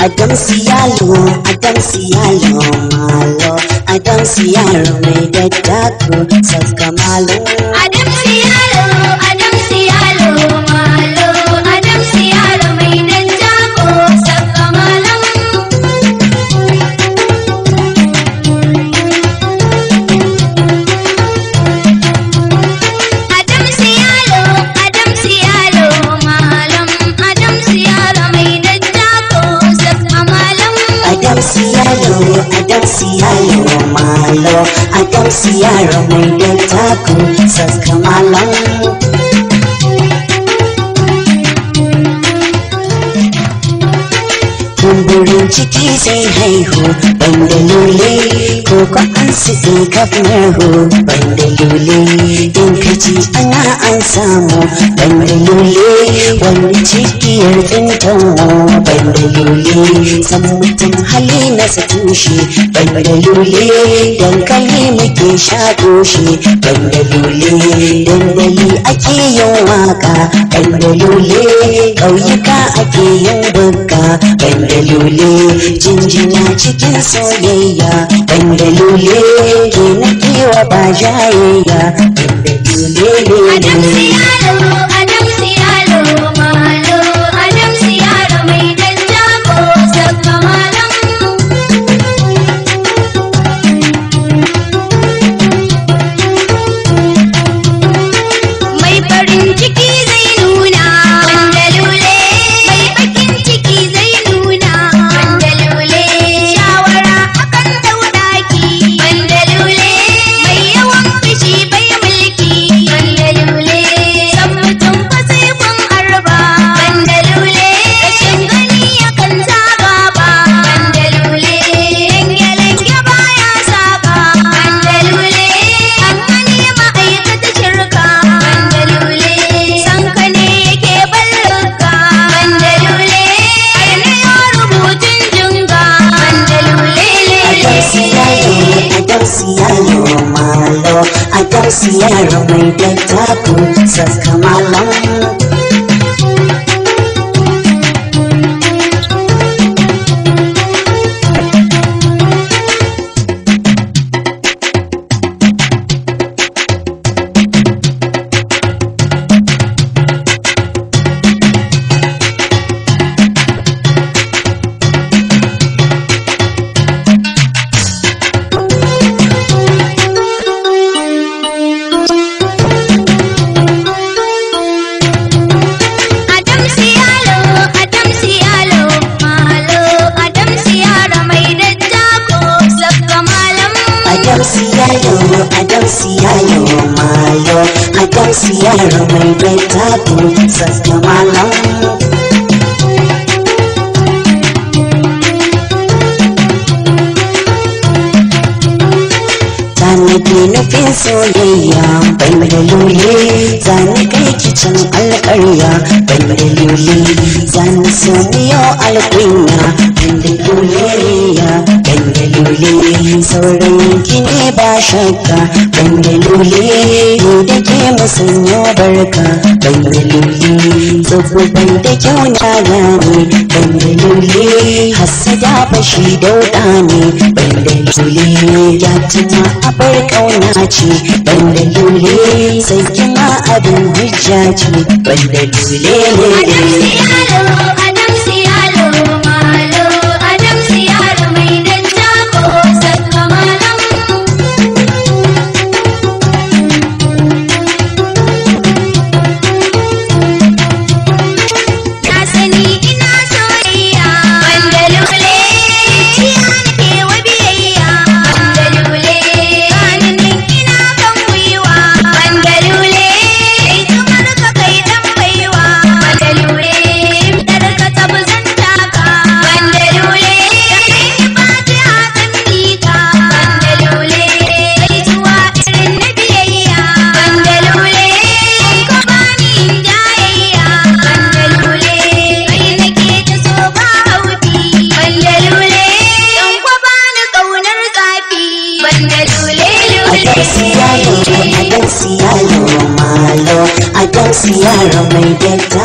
Adam Siyalo malo, Adam Siyaro mai daddako saka malo. Adam Siyalo malo, Adam Siyaro mai daddako saka malo. Adam Siyalo malam, Adam Siyaro mai daddako saka malam. Adam Siyalo malo, Adam Siyaro mai daddako saka malam. Kumburin ciki sai haihu banda lule, ko ko an siɗe kafin banda lule. In ka ci ana an samu banda lule, wani cikiyar tsintanmu banda lule. San mutum hali na sa tushe banda lule, dankali muke shaƙo shi banda lule. Dandali ake yin waka banda lule, ƙauyuka ake yin bukka banda lule. Jinjina cikin soyayya banda lule, ke na kewa ba jayayya banda lule. Adam Siyalo malo, Adam Siyaro mai daddako saka malam. Mai farin ciki zai nuna banda lule, mai bakin ciki zai nuna banda lule. Shawara akan daudaki banda lule, mai yawan fishi bai mulki banda lule. San mutum fa sai kun arba banda lule, rashin gani yakan zaga ba banda lule. Lenge-lenge baya saka banda lule, amma ne ma'aikata shirka banda lule. San ka ne yake ballaka banda lule, har na yo rubutun jinga banda lule. Adam Siyalo malo, Adam Siyaro mai daddako saka malam. Adam Siyalo malo, Adam Siyaro mai daddako saka malam. Adam Siyalo malo, Adam Siyaro mai daddako saka malam. Zani ke nufin soyayya bai da lule, zani kai kicin alƙarya bai da lule. Zani so miyo alƙunya bai da lule bai da lule. Saurayin ki ne ba shakka bai da lule, ni da ke musanyo barka bai da lule. Tsofi bai da kyau na gane bai da lule, hassada bashi dauɗa ne bai da lule. Ya tuna abar ƙauna ce banda lule, sai kima abin hujja ce banda lule. Adam Siyalo malo, Adam Siyaro mai daddako saka malam. Na sani ina soyayya banda lule, ciya nake wa biyayya banda lule. Kanin ina kan gwiwa banda lule, kai kamar ka kai dan baiwa banda lule. Dar ka tabu zan taka banda lule, kai fatiha zan mika banda lule. Kai zuwa irin na biyayya banda lule, kun ka bani jayayya banda lule. Kai nake ta so ba haufi banda lule, don kwa bani ƙaunar zafi banda lule. Adam Siyalo malo, Adam Siyaro mai daddako